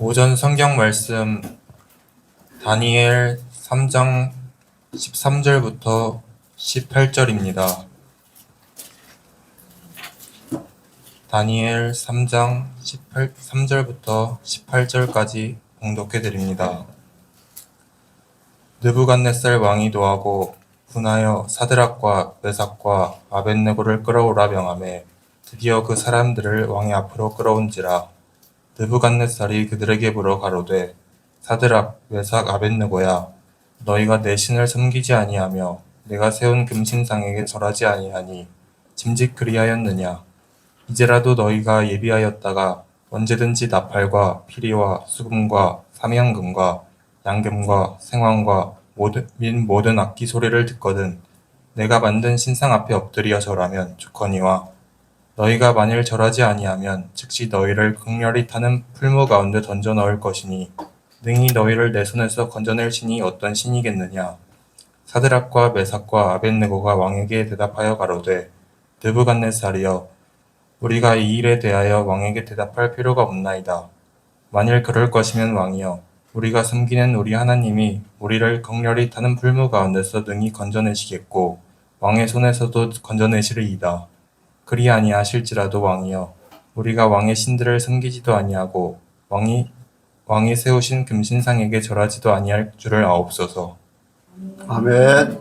오전 성경 말씀 다니엘 3장 13절부터 18절입니다. 다니엘 3장 3절부터 18절까지 봉독해 드립니다. 느부갓네살 왕이 노하고 분하여 사드락과 메삭과 아벳네고를 끌어오라 명하매 드디어 그 사람들을 왕의 앞으로 끌어온지라. 느부갓네살이 그들에게 물어 가로되 사드락 메삭 아벳느고야, 너희가 내 신을 섬기지 아니하며 내가 세운 금신상에게 절하지 아니하니 짐짓 그리하였느냐. 이제라도 너희가 예비하였다가 언제든지 나팔과 피리와 수금과 삼양금과 양금과 생황과 및 모든 악기 소리를 듣거든 내가 만든 신상 앞에 엎드려 절하면 좋거니와, 너희가 만일 절하지 아니하면 즉시 너희를 극렬히 타는 풀무 가운데 던져 넣을 것이니 능히 너희를 내 손에서 건져낼 신이 어떤 신이겠느냐. 사드락과 메삭과 아벳느고가 왕에게 대답하여 가로되 느부갓네살이여, 우리가 이 일에 대하여 왕에게 대답할 필요가 없나이다. 만일 그럴 것이면 왕이여, 우리가 섬기는 우리 하나님이 우리를 극렬히 타는 풀무 가운데서 능히 건져내시겠고 왕의 손에서도 건져내시리이다. 그리 아니하실지라도 왕이여, 우리가 왕의 신들을 섬기지도 아니하고 왕이 세우신 금신상에게 절하지도 아니할 줄을 아옵소서. 아멘.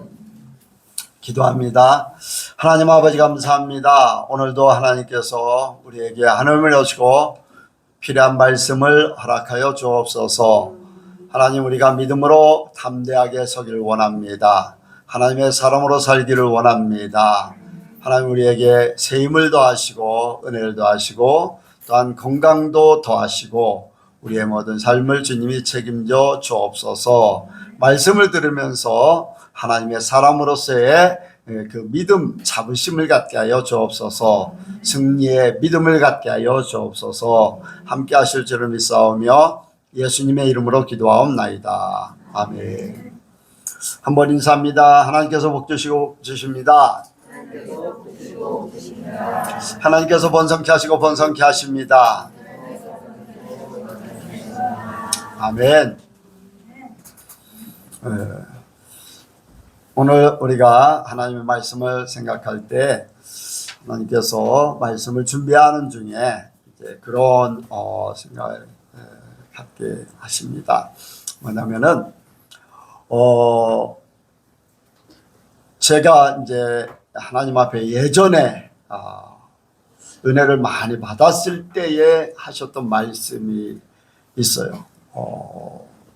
기도합니다. 하나님 아버지 감사합니다. 오늘도 하나님께서 우리에게 하늘을 여시고 필요한 말씀을 허락하여 주옵소서. 하나님, 우리가 믿음으로 담대하게 서기를 원합니다. 하나님의 사람으로 살기를 원합니다. 하나님, 우리에게 새 힘을 더하시고 은혜를 더하시고 또한 건강도 더하시고 우리의 모든 삶을 주님이 책임져 주옵소서. 말씀을 들으면서 하나님의 사람으로서의 그 믿음 자부심을 갖게 하여 주옵소서. 승리의 믿음을 갖게 하여 주옵소서. 함께 하실 줄을 믿사오며 예수님의 이름으로 기도하옵나이다. 아멘. 한번 인사합니다. 하나님께서 복 주시고 주십니다. 하나님께서 번성케 하시고 번성케 하십니다. 아멘. 오늘 우리가 하나님의 말씀을 생각할 때 하나님께서 말씀을 준비하는 중에 이제 그런 생각을 갖게 하십니다. 뭐냐면은 제가 이제 하나님 앞에 예전에 은혜를 많이 받았을 때에 하셨던 말씀이 있어요.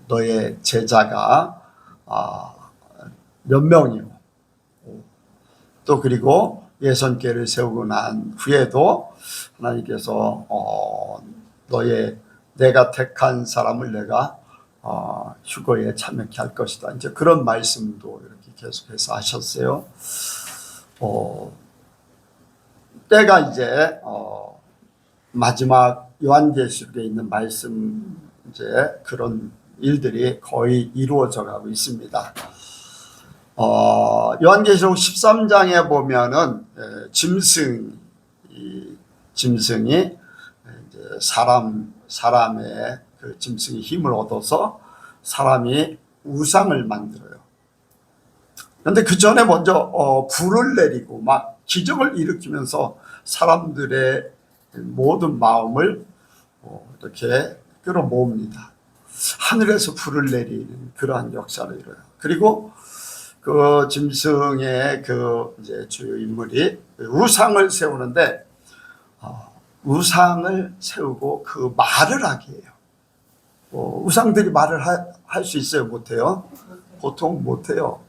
너의 제자가 몇 명이요. 또 그리고 예선궤를 세우고 난 후에도 하나님께서 내가 택한 사람을 내가 휴거에 참여케 할 것이다. 이제 그런 말씀도 이렇게 계속해서 하셨어요. 때가 이제 마지막 요한계시록에 있는 말씀, 이제 그런 일들이 거의 이루어져 가고 있습니다. 요한계시록 13장에 보면은 짐승이 이제 사람의 그 짐승이 힘을 얻어서 사람이 우상을 만들어요. 그런데 그 전에 먼저 불을 내리고 막 기적을 일으키면서 사람들의 모든 마음을 이렇게 끌어모읍니다. 하늘에서 불을 내리는 그러한 역사를 이뤄요. 그리고 그 짐승의 그 이제 주요 인물이 우상을 세우는데 우상을 세우고 그 말을 하게 해요. 우상들이 말을 할 수 있어요? 못해요? 보통 못해요.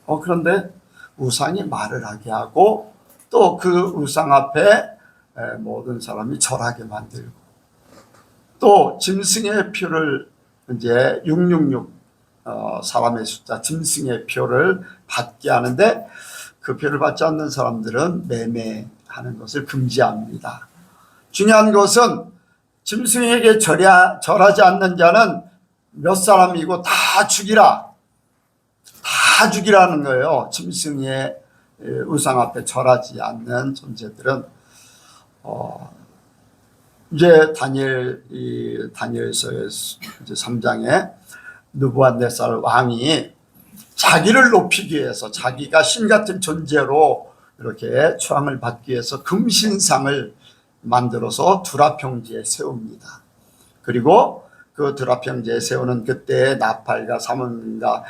그런데 우상이 말을 하게 하고 또 그 우상 앞에 모든 사람이 절하게 만들고 또 짐승의 표를 이제 666 사람의 숫자 짐승의 표를 받게 하는데 그 표를 받지 않는 사람들은 매매하는 것을 금지합니다. 중요한 것은 짐승에게 절하지 않는 자는 몇 사람이고 다 죽이라. 다 죽이라는 거예요. 짐승의 우상 앞에 절하지 않는 존재들은 이제 다니엘서의 이제 3장에 느부갓네살 왕이 자기를 높이기 위해서 자기가 신 같은 존재로 이렇게 추앙을 받기 위해서 금신상을 만들어서 두라평지에 세웁니다. 그리고 그 두라평지에 세우는 그때 나팔과 사문과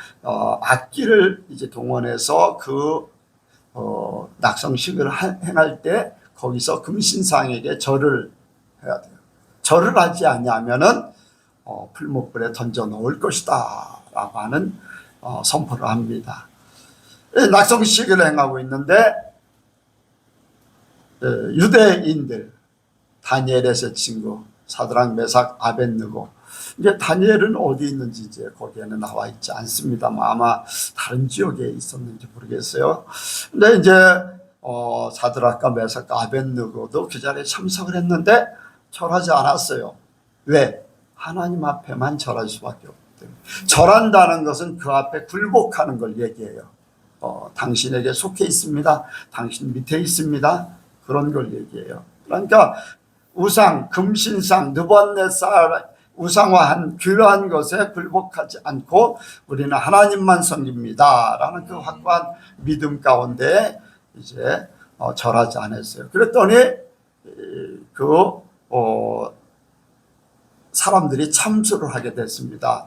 악기를 이제 동원해서 그 낙성식을 행할 때 거기서 금신상에게 절을 해야 돼요. 절을 하지 않냐면은 풀목불에 던져 놓을 것이다 라고 하는 선포를 합니다. 낙성식을 행하고 있는데 유대인들, 다니엘의 친구 사드락, 메삭, 아벳느고, 이제 다니엘은 어디 있는지 이제 거기에는 나와 있지 않습니다만 아마 다른 지역에 있었는지 모르겠어요. 근데 이제 사드락과 메삭과 아벳느고도 그 자리에 참석을 했는데 절하지 않았어요. 왜? 하나님 앞에만 절할 수밖에 없기 때문에. 절한다는 것은 그 앞에 굴복하는 걸 얘기해요. 당신에게 속해 있습니다. 당신 밑에 있습니다. 그런 걸 얘기해요. 그러니까 우상, 금신상, 느부갓네살 우상화한 그러한 것에 굴복하지 않고 우리는 하나님만 섬깁니다 라는 그 확고한 믿음 가운데 이제 절하지 않았어요. 그랬더니 사람들이 참수를 하게 됐습니다.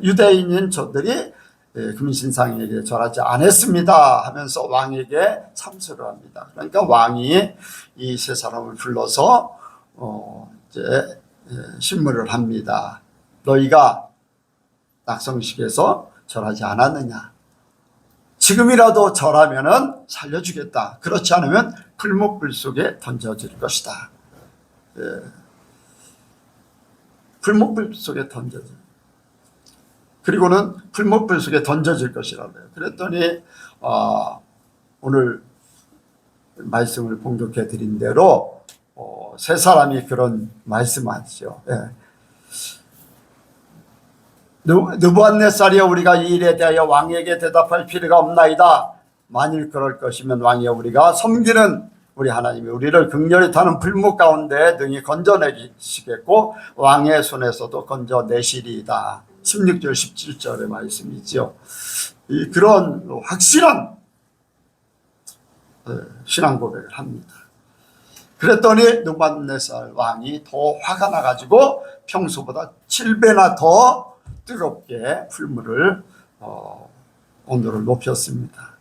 유대인인 저들이 금신상에게 절하지 않았습니다 하면서 왕에게 참수를 합니다. 그러니까 왕이 이 세 사람을 불러서 이제 신문을 합니다. 너희가 낙성식에서 절하지 않았느냐? 지금이라도 절하면은 살려주겠다. 그렇지 않으면 풀목불 속에 던져질 것이다. 풀목불 속에 던져질. 그리고는 풀목불 속에 던져질 것이라고 해요. 그랬더니 오늘 말씀을 봉독해 드린 대로 세 사람이 그런 말씀하시죠. 느부갓네살이여, 우리가 이 일에 대하여 왕에게 대답할 필요가 없나이다. 만일 그럴 것이면 왕이여, 우리가 섬기는 우리 하나님이 우리를 극렬히 타는 불목 가운데 능히 건져내시겠고 왕의 손에서도 건져내시리이다. 16절 17절의 말씀이죠. 그런 확실한 신앙 고백을 합니다. 그랬더니 느부갓네살 왕이 더 화가 나가지고 평소보다 7배나 더 뜨겁게 풀물을 온도를 높였습니다.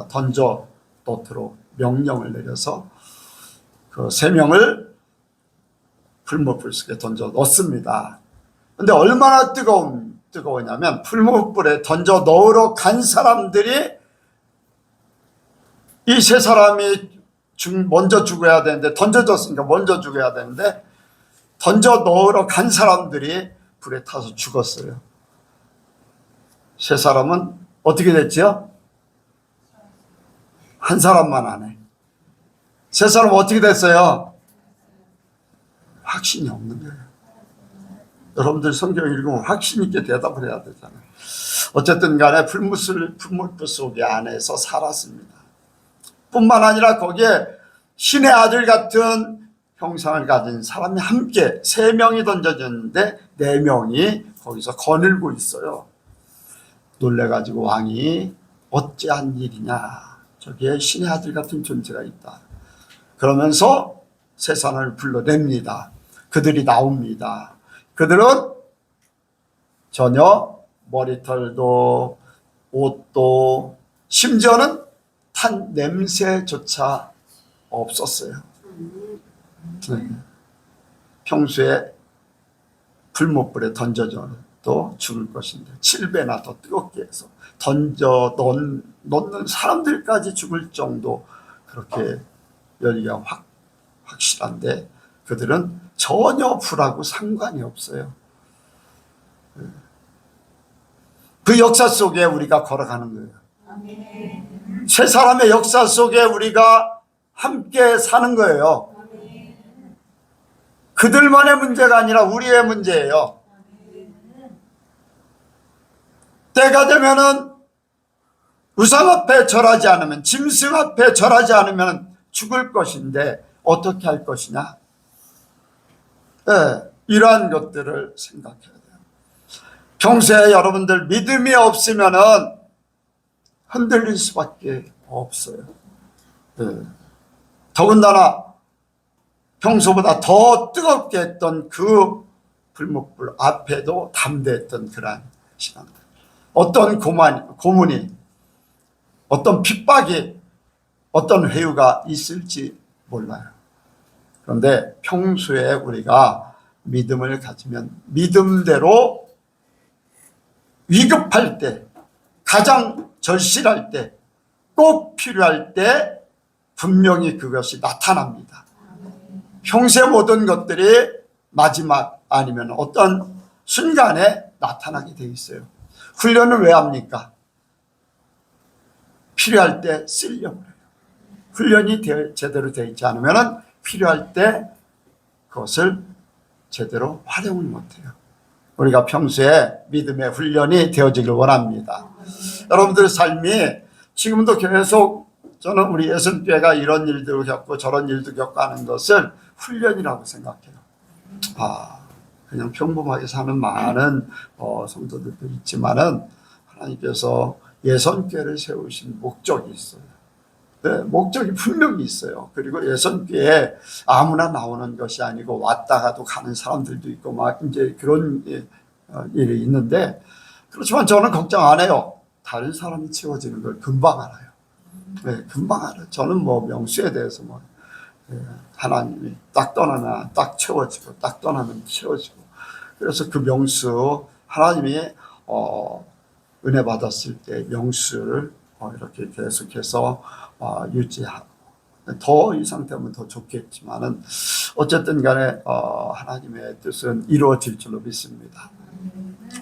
던져 놓도록 명령을 내려서 그 3명을 풀목불 속에 던져 넣습니다. 근데 얼마나 뜨거우냐면 풀목불에 던져 넣으러 간 사람들이, 이 세 사람이 먼저 죽어야 되는데, 던져졌으니까 먼저 죽어야 되는데 던져 넣으러 간 사람들이 불에 타서 죽었어요. 세 사람은 어떻게 됐죠? 한 사람만 안 해. 세 사람은 어떻게 됐어요? 확신이 없는 거예요. 여러분들 성경 읽으면 확신 있게 대답을 해야 되잖아요. 어쨌든 간에 풀목불 속에 안에서 살았습니다. 뿐만 아니라 거기에 신의 아들 같은 형상을 가진 사람이 함께 3명이 던져졌는데 4명이 거기서 거닐고 있어요. 놀래가지고 왕이 어찌한 일이냐, 저기에 신의 아들 같은 존재가 있다. 그러면서 세 사람을 불러냅니다. 그들이 나옵니다. 그들은 전혀 머리털도 옷도 심지어는 탄 냄새조차 없었어요. 평소에 불목불에 던져져도 죽을 것인데 7배나 더 뜨겁게 해서 던져 놓는 사람들까지 죽을 정도 그렇게 열기가 확실한데 그들은 전혀 불하고 상관이 없어요. 그 역사 속에 우리가 걸어가는 거예요. 세 사람의 역사 속에 우리가 함께 사는 거예요. 그들만의 문제가 아니라 우리의 문제예요. 때가 되면은 우상 앞에 절하지 않으면, 짐승 앞에 절하지 않으면 죽을 것인데 어떻게 할 것이냐? 이러한 것들을 생각해야 돼요. 평소에 여러분들 믿음이 없으면은 흔들릴 수밖에 없어요. 더군다나 평소보다 더 뜨겁게 했던 그 불목불 앞에도 담대했던 그러한 신앙들. 어떤 고문이, 어떤 핍박이, 어떤 회유가 있을지 몰라요. 그런데 평소에 우리가 믿음을 가지면 믿음대로 위급할 때, 가장 절실할 때, 꼭 필요할 때 분명히 그것이 나타납니다. 평소의 모든 것들이 마지막 아니면 어떤 순간에 나타나게 돼 있어요. 훈련을 왜 합니까? 필요할 때 쓰려고 해요. 훈련이 제대로 되어 있지 않으면 필요할 때 그것을 제대로 활용을 못해요. 우리가 평소에 믿음의 훈련이 되어지길 원합니다. 여러분들의 삶이 지금도 계속 저는 우리 예선교회가 이런 일도 겪고 저런 일도 겪고 하는 것을 훈련이라고 생각해요. 그냥 평범하게 사는 많은 성도들도 있지만은 하나님께서 예선교회를 세우신 목적이 있어요. 네, 목적이 분명히 있어요. 그리고 예선교회에 아무나 나오는 것이 아니고 왔다가도 가는 사람들도 있고 막 이제 그런 일이 있는데, 그렇지만 저는 걱정 안 해요. 다른 사람이 채워지는 걸 금방 알아요. 네, 금방 알아요. 저는 뭐 명수에 대해서 뭐 하나님이 딱 떠나나 딱 채워지고 딱 떠나면 채워지고, 그래서 그 명수 하나님이 은혜 받았을 때 명수를 이렇게 계속해서 유지하고, 더 이상 되면 더 좋겠지만은 어쨌든 간에 하나님의 뜻은 이루어질 줄로 믿습니다.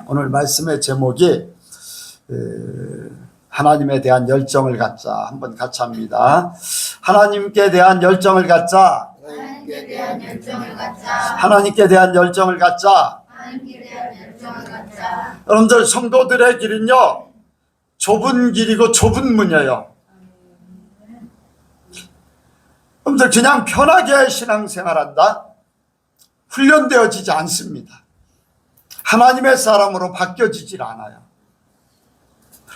오늘 말씀의 제목이 하나님에 대한 열정을 갖자. 한번 같이 합니다. 하나님께 대한 열정을 갖자. 하나님께 대한 열정을 갖자. 하나님께 대한 열정을 갖자. 하나님께 대한 열정을 갖자. 여러분들, 성도들의 길은요, 좁은 길이고 좁은 문이에요. 여러분들, 그냥 편하게 신앙생활한다? 훈련되어지지 않습니다. 하나님의 사람으로 바뀌어지질 않아요.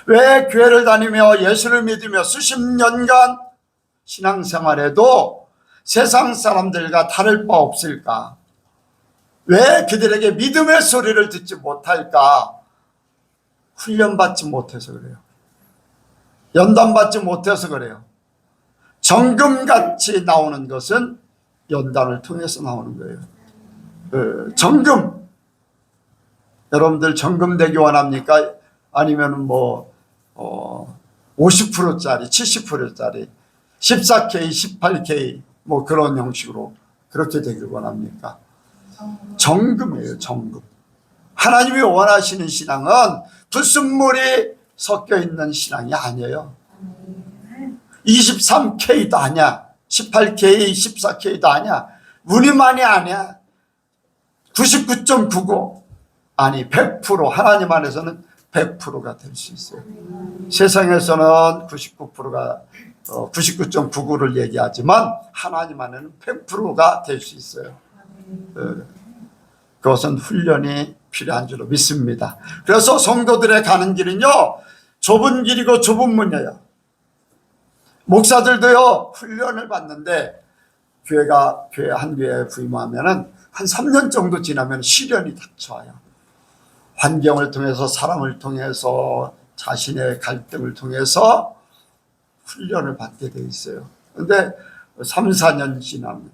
왜 교회를 다니며 예수를 믿으며 수십 년간 신앙생활에도 세상 사람들과 다를 바 없을까? 왜 그들에게 믿음의 소리를 듣지 못할까? 훈련받지 못해서 그래요. 연단받지 못해서 그래요. 정금같이 나오는 것은 연단을 통해서 나오는 거예요. 정금. 여러분들 정금 되기 원합니까? 아니면 50%짜리, 70%짜리, 14K, 18K 뭐 그런 형식으로 그렇게 되길 원합니까? 정금이에요, 정금. 하나님이 원하시는 신앙은 불순물이 섞여 있는 신앙이 아니에요. 23K도 아니야. 18K, 14K도 아니야. 무늬만이 아니야. 99.99 아니 100% 하나님 안에서는 100%가 될 수 있어요. 세상에서는 99%가 99.99를 얘기하지만 하나님 안에는 100%가 될 수 있어요. 그것은 훈련이 필요한 줄로 믿습니다. 그래서 성도들의 가는 길은요, 좁은 길이고 좁은 문이에요. 목사들도요, 훈련을 받는데 교회 한 교회에 부임하면은 한 3년 정도 지나면 시련이 닥쳐와요. 환경을 통해서, 사람을 통해서, 자신의 갈등을 통해서 훈련을 받게 돼 있어요. 그런데 3, 4년 지나면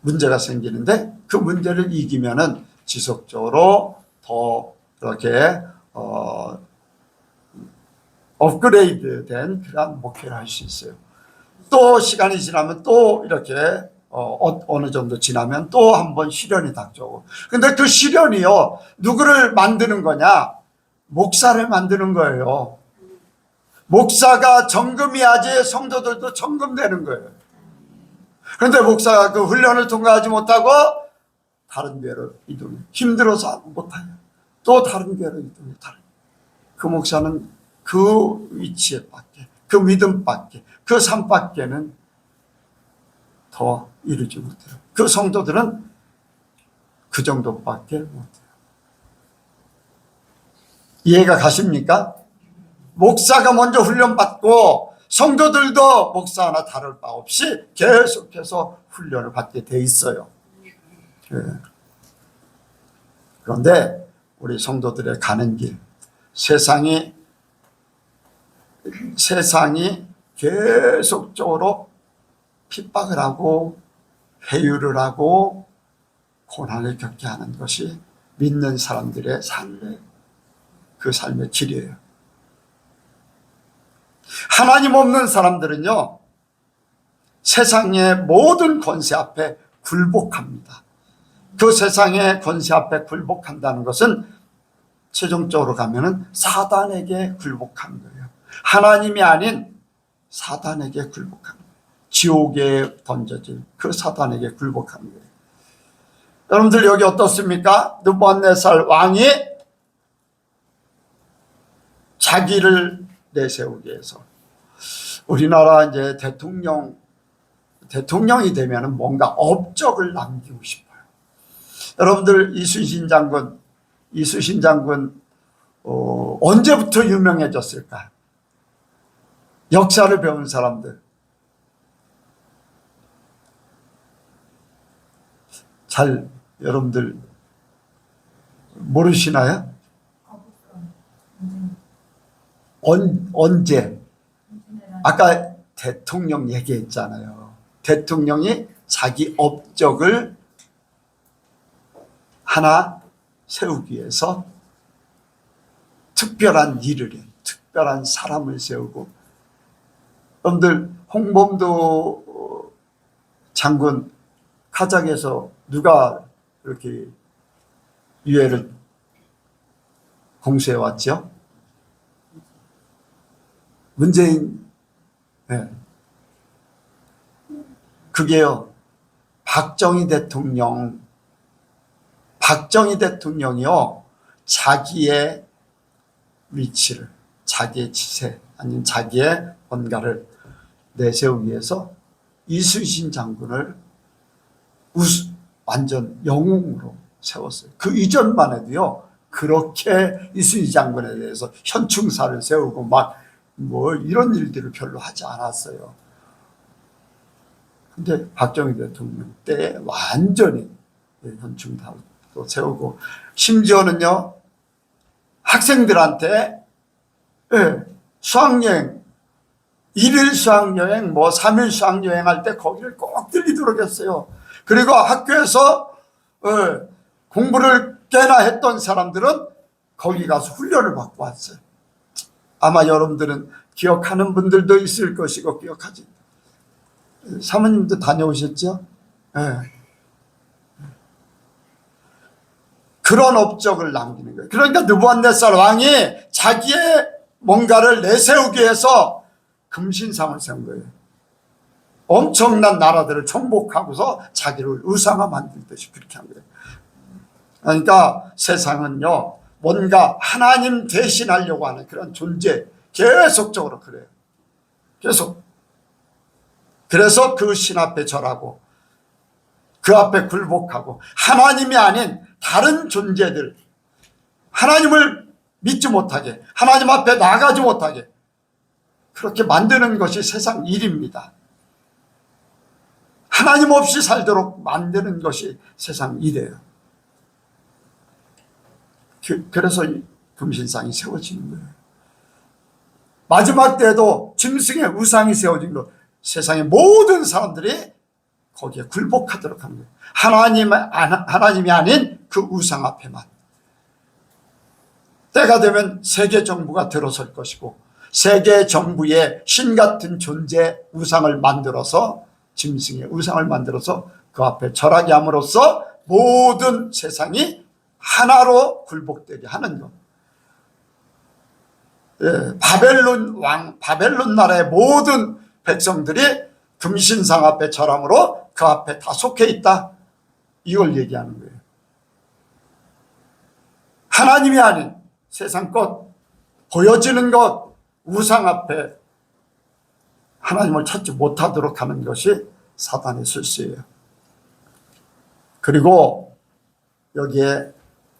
문제가 생기는데 그 문제를 이기면은 지속적으로 더 이렇게 업그레이드 된 그런 목표를 할 수 있어요. 또 시간이 지나면 또 이렇게 어느 정도 지나면 또 한 번 시련이 닥쳐오고. 근데 그 시련이요, 누구를 만드는 거냐? 목사를 만드는 거예요. 목사가 점검해야지 성도들도 점검되는 거예요. 그런데 목사가 그 훈련을 통과하지 못하고 다른 교회로 이동해. 힘들어서 못해요. 또 다른 교회로 이동해. 그 목사는 그 위치에 밖에, 그 믿음 밖에, 그 삶 밖에는 더 이루지 못해요. 그 성도들은 그 정도밖에 못해요. 이해가 가십니까? 목사가 먼저 훈련받고 성도들도 목사나 다를 바 없이 계속해서 훈련을 받게 돼 있어요. 예. 그런데 우리 성도들의 가는 길, 세상이 계속적으로 핍박을 하고 회유를 하고 고난을 겪게 하는 것이 믿는 사람들의 그 삶의 길이에요. 하나님 없는 사람들은요, 세상의 모든 권세 앞에 굴복합니다. 그 세상의 권세 앞에 굴복한다는 것은 최종적으로 가면은 사단에게 굴복하는 거예요. 하나님이 아닌 사단에게 굴복하는 거예요. 지옥에 던져질 그 사단에게 굴복하는 거예요. 여러분들 여기 어떻습니까? 느부갓네살 왕이 자기를 내세우기 위해서, 우리나라 이제 대통령이 되면은 뭔가 업적을 남기고 싶어요. 여러분들 이순신 장군 언제부터 유명해졌을까? 역사를 배운 사람들 잘 여러분들 모르시나요? 언제? 아까 대통령 얘기했잖아요. 대통령이 자기 업적을 하나 세우기 위해서 특별한 일을 해요. 특별한 사람을 세우고. 여러분들 홍범도 장군 카자흐에서 누가 이렇게 유해를 공수해 왔죠? 문재인. 네. 그게요, 박정희 대통령이요, 자기의 위치를, 자기의 지세 아니면 자기의 뭔가를 내세우기 위해서 이순신 장군을 완전 영웅으로 세웠어요. 그 이전만 해도요, 그렇게 이순신 장군에 대해서 현충사를 세우고 막 뭐 이런 일들을 별로 하지 않았어요. 근데 박정희 대통령 때 완전히 현충사도 세우고, 심지어는요, 학생들한테 수학여행, 1일 수학여행, 3일 수학여행 할 때 거기를 꼭 들리도록 했어요. 그리고 학교에서 공부를 꽤나 했던 사람들은 거기 가서 훈련을 받고 왔어요. 아마 여러분들은 기억하는 분들도 있을 것이고 기억하지. 사모님도 다녀오셨죠? 네. 그런 업적을 남기는 거예요. 그러니까 느부갓네살 왕이 자기의 뭔가를 내세우기 위해서 금신상을 세운 거예요. 엄청난 나라들을 정복하고서 자기를 우상화 만들듯이 그렇게 한 거예요. 그러니까 세상은요, 뭔가 하나님 대신하려고 하는 그런 존재, 계속적으로 그래요. 계속. 그래서 그 신 앞에 절하고 그 앞에 굴복하고, 하나님이 아닌 다른 존재들, 하나님을 믿지 못하게, 하나님 앞에 나가지 못하게 그렇게 만드는 것이 세상 일입니다. 하나님 없이 살도록 만드는 것이 세상 일이에요. 그래서 이 금신상이 세워지는 거예요. 마지막 때에도 짐승의 우상이 세워진 것, 세상의 모든 사람들이 거기에 굴복하도록 하는 거예요. 하나님이 아닌 그 우상 앞에만. 때가 되면 세계 정부가 들어설 것이고, 세계 정부의 신 같은 존재 우상을 만들어서, 짐승의 우상을 만들어서 그 앞에 절하게 함으로써 모든 세상이 하나로 굴복되게 하는 것. 바벨론 나라의 모든 백성들이 금신상 앞에 절함으로 그 앞에 다 속해 있다, 이걸 얘기하는 거예요. 하나님이 아닌 세상 것, 보여지는 것, 우상 앞에 하나님을 찾지 못하도록 하는 것이 사단의 실수예요. 그리고 여기에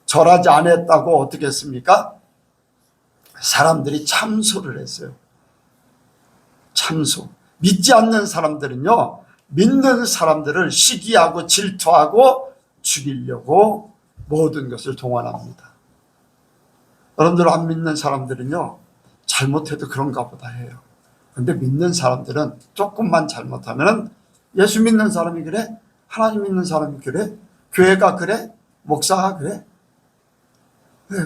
절하지 않았다고 어떻게 했습니까? 사람들이 참소를 했어요. 참소. 믿지 않는 사람들은요, 믿는 사람들을 시기하고 질투하고 죽이려고 모든 것을 동원합니다. 여러분들 안 믿는 사람들은요, 잘못해도 그런가 보다 해요. 근데 믿는 사람들은 조금만 잘못하면 예수 믿는 사람이 그래? 하나님 믿는 사람이 그래? 교회가 그래? 목사가 그래? 네.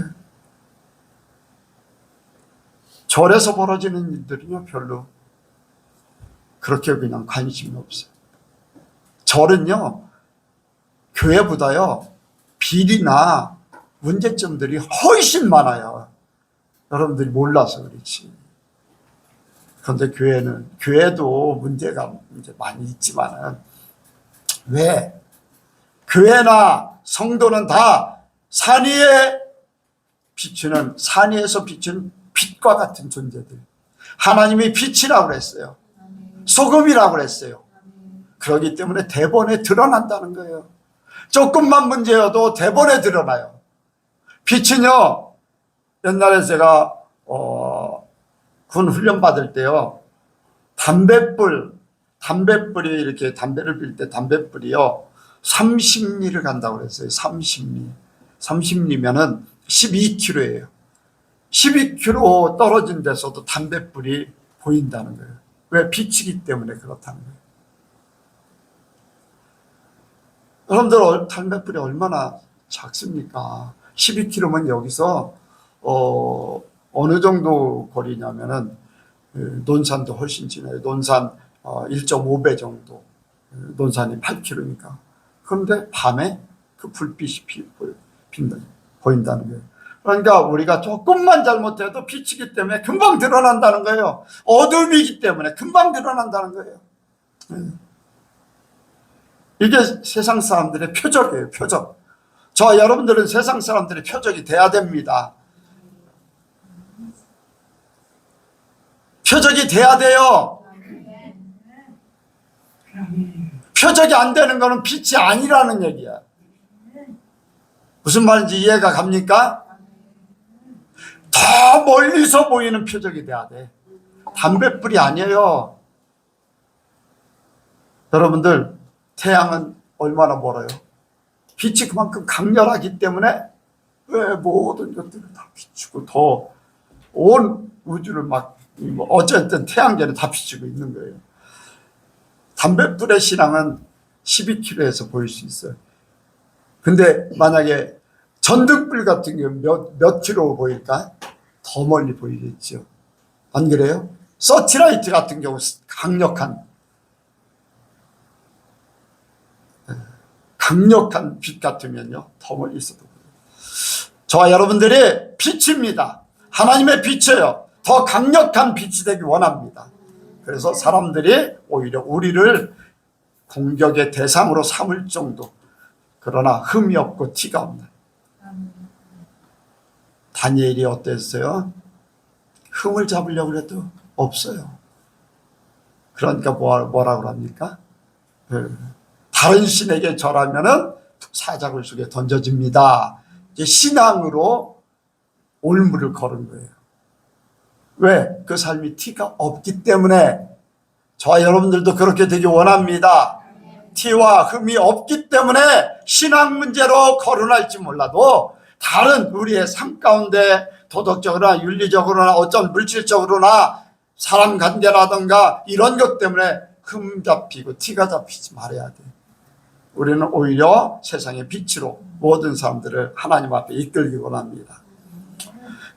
절에서 벌어지는 일들은요, 별로 그렇게 그냥 관심이 없어요. 절은요, 교회보다요, 비리나 문제점들이 훨씬 많아요. 여러분들이 몰라서 그렇지. 그런데 교회도 문제가 이제 많이 있지만은, 왜? 교회나 성도는 다 산 위에서 비추는 빛과 같은 존재들. 하나님이 빛이라고 그랬어요. 소금이라고 그랬어요. 그렇기 때문에 대본에 드러난다는 거예요. 조금만 문제여도 대본에 드러나요. 빛은요, 옛날에 제가 군 훈련 받을 때요, 담뱃불이 이렇게 담배를 필 때 담뱃불이요 30리를 간다고 그랬어요. 30리면은 12km예요. 12km 떨어진 데서도 담뱃불이 보인다는 거예요. 왜? 빛이기 때문에 그렇다는 거예요. 여러분들 담뱃불이 얼마나 작습니까? 12km면 여기서 어느 정도 거리냐면은 논산도 훨씬 지나요. 논산 1.5배 정도. 논산이 8km니까. 그런데 밤에 그 불빛이 보인다는 거예요. 그러니까 우리가 조금만 잘못해도 빛이기 때문에 금방 드러난다는 거예요. 어둠이기 때문에 금방 드러난다는 거예요. 이게 세상 사람들의 표적이에요. 표적. 저와 여러분들은 세상 사람들의 표적이 돼야 됩니다. 표적이 돼야 돼요. 표적이 안 되는 거는 빛이 아니라는 얘기야. 무슨 말인지 이해가 갑니까? 더 멀리서 보이는 표적이 돼야 돼. 담뱃불이 아니에요. 여러분들, 태양은 얼마나 멀어요? 빛이 그만큼 강렬하기 때문에 왜 모든 것들을 다 비추고 더 온 우주를 막 어쨌든 태양계는 다 비추고 있는 거예요. 담뱃불의 신앙은 12km에서 보일 수 있어요. 근데 만약에 전등불 같은 경우 몇 킬로 보일까? 더 멀리 보이겠죠. 안 그래요? 서치라이트 같은 경우 강력한 빛 같으면요, 더 멀리 있어도 보여요. 저와 여러분들이 빛입니다. 하나님의 빛이에요. 더 강력한 빛이 되기 원합니다. 그래서 사람들이 오히려 우리를 공격의 대상으로 삼을 정도. 그러나 흠이 없고 티가 없는. 다니엘이 어땠어요? 흠을 잡으려고 해도 없어요. 그러니까 뭐라고 합니까? 다른 신에게 절하면은 사자굴 속에 던져집니다. 이제 신앙으로 올무를 걸은 거예요. 왜? 그 삶이 티가 없기 때문에. 저와 여러분들도 그렇게 되기 원합니다. 티와 흠이 없기 때문에 신앙 문제로 거론할지 몰라도 다른 우리의 삶 가운데 도덕적으로나 윤리적으로나 어떤 물질적으로나 사람 관계라든가 이런 것 때문에 흠 잡히고 티가 잡히지 말아야 돼. 우리는 오히려 세상의 빛으로 모든 사람들을 하나님 앞에 이끌기 원합니다.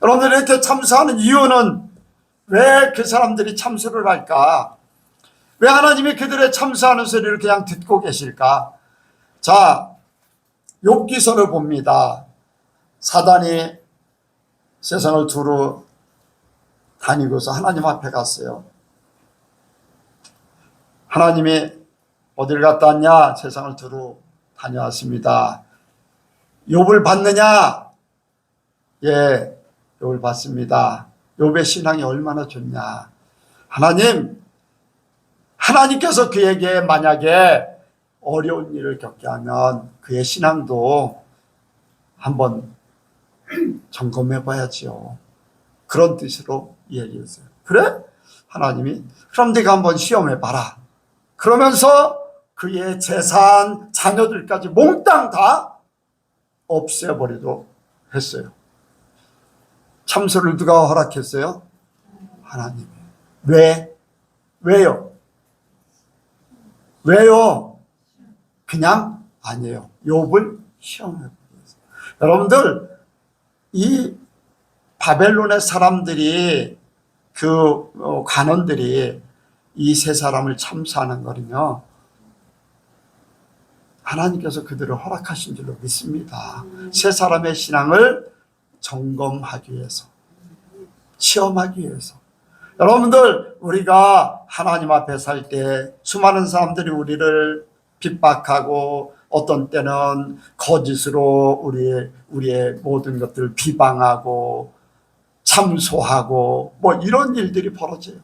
여러분들 이렇게 참수하는 이유는 왜 그 사람들이 참수를 할까? 왜 하나님이 그들의 참수하는 소리를 그냥 듣고 계실까? 자, 욥기서를 봅니다. 사단이 세상을 두루 다니고서 하나님 앞에 갔어요. 하나님이 어딜 갔다 왔냐? 세상을 두루 다녀왔습니다. 욥을 봤느냐? 예, 욥을 봤습니다. 욥의 신앙이 얼마나 좋냐? 하나님께서 그에게 만약에 어려운 일을 겪게 하면 그의 신앙도 한번 점검해 봐야지요. 그런 뜻으로 얘기했어요. 그래? 하나님이 그럼 네가 한번 시험해 봐라. 그러면서 그의 재산, 자녀들까지 몽땅 다 없애버리도록 했어요. 참소를 누가 허락했어요? 하나님이. 왜? 왜요? 왜요? 그냥 아니에요. 욥을 시험해 보겠어요. 여러분들, 이 바벨론의 사람들이 그 관원들이 이 세 사람을 참수하는 거는요, 하나님께서 그들을 허락하신 줄로 믿습니다. 세 사람의 신앙을 점검하기 위해서, 시험하기 위해서. 여러분들, 우리가 하나님 앞에 살 때 수많은 사람들이 우리를 핍박하고 어떤 때는 거짓으로 우리의 모든 것들을 비방하고 참소하고 뭐 이런 일들이 벌어져요.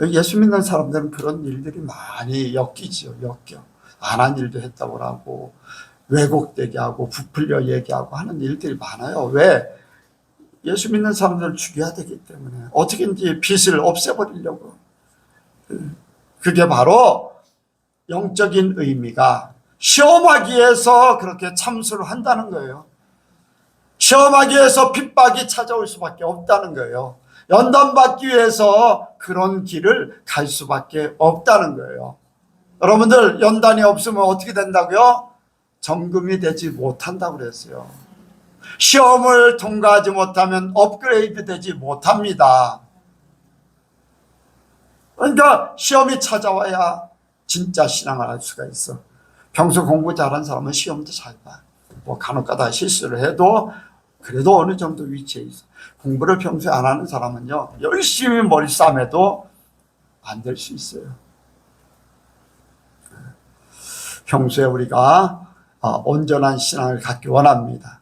예수 믿는 사람들은 그런 일들이 많이 엮이죠. 엮여. 안 한 일도 했다고 하고 왜곡되게 하고 부풀려 얘기하고 하는 일들이 많아요. 왜? 예수 믿는 사람들을 죽여야 되기 때문에 어떻게든지 빚을 없애버리려고. 그게 바로 영적인 의미가 시험하기 위해서 그렇게 참수를 한다는 거예요. 시험하기 위해서 핍박이 찾아올 수밖에 없다는 거예요. 연단받기 위해서 그런 길을 갈 수밖에 없다는 거예요. 여러분들, 연단이 없으면 어떻게 된다고요? 정금이 되지 못한다고 그랬어요. 시험을 통과하지 못하면 업그레이드 되지 못합니다. 그러니까 시험이 찾아와야 진짜 신앙을 할 수가 있어. 평소 공부 잘하는 사람은 시험도 잘 봐. 뭐 간혹가다 실수를 해도 그래도 어느 정도 위치에 있어. 공부를 평소에 안 하는 사람은요, 열심히 머리 싸매도 안 될 수 있어요. 평소에 우리가 온전한 신앙을 갖기 원합니다.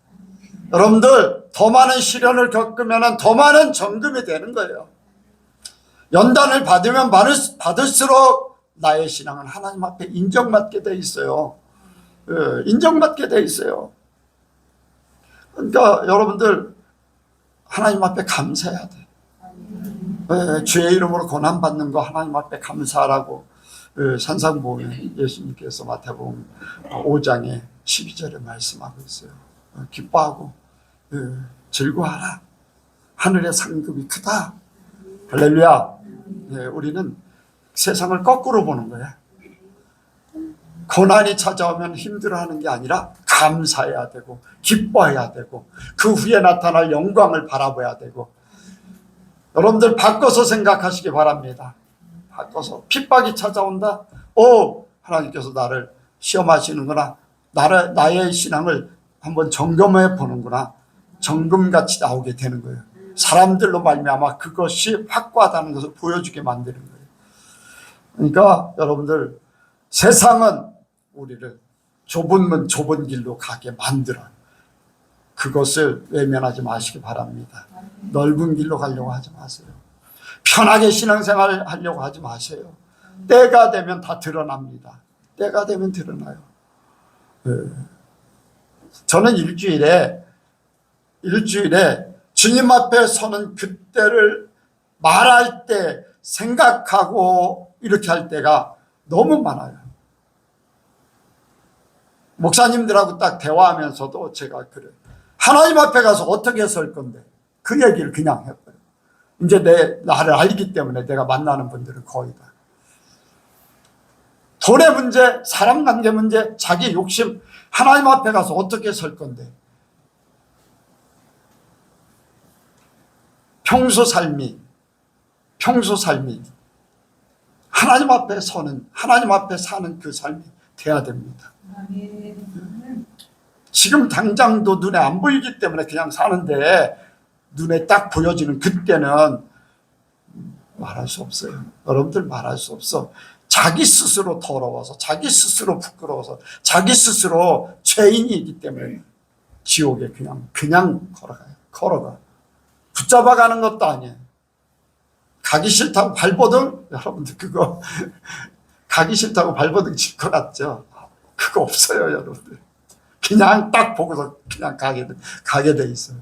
여러분들, 더 많은 시련을 겪으면 더 많은 정금이 되는 거예요. 연단을 받으면 받을수록 나의 신앙은 하나님 앞에 인정받게 돼 있어요. 인정받게 돼 있어요. 그러니까 여러분들, 하나님 앞에 감사해야 돼. 주의 이름으로 고난받는 거 하나님 앞에 감사하라고 산상보험에 예수님께서 마태복음 5장에 12절에 말씀하고 있어요. 기뻐하고 즐거워하라. 하늘의 상급이 크다. 할렐루야. 우리는 세상을 거꾸로 보는 거야. 고난이 찾아오면 힘들어하는 게 아니라 감사해야 되고 기뻐해야 되고 그 후에 나타날 영광을 바라봐야 되고. 여러분들 바꿔서 생각하시기 바랍니다. 바꿔서. 핍박이 찾아온다. 하나님께서 나를 시험하시는구나. 나의 신앙을 한번 점검해 보는구나. 점검같이 나오게 되는 거예요. 사람들로 말미암아 그것이 확고하다는 것을 보여주게 만드는 거예요. 그러니까 여러분들, 세상은 우리를 좁은 문 좁은 길로 가게 만들어요. 그것을 외면하지 마시기 바랍니다. 넓은 길로 가려고 하지 마세요. 편하게 신앙생활 하려고 하지 마세요. 때가 되면 다 드러납니다. 때가 되면 드러나요. 저는 일주일에 주님 앞에 서는 그때를 말할 때 생각하고 이렇게 할 때가 너무 많아요. 목사님들하고 딱 대화하면서도 제가 그래요. 하나님 앞에 가서 어떻게 설 건데 그 얘기를 그냥 해버려요. 이제 나를 알기 때문에 내가 만나는 분들은 거의 다. 돈의 문제, 사람 관계 문제, 자기 욕심, 하나님 앞에 가서 어떻게 설 건데. 평소 삶이 하나님 앞에 하나님 앞에 사는 그 삶이 돼야 됩니다. 지금 당장도 눈에 안 보이기 때문에 그냥 사는데 눈에 딱 보여지는 그때는 말할 수 없어요. 여러분들 말할 수 없어. 자기 스스로 더러워서, 자기 스스로 부끄러워서, 자기 스스로 죄인이기 때문에 지옥에 그냥 걸어가. 붙잡아 가는 것도 아니에요. 가기 싫다고 발버둥? 여러분들 그거 가기 싫다고 발버둥 칠 것 같죠? 그거 없어요, 여러분들. 그냥 딱 보고서 그냥 가게 돼 있어요.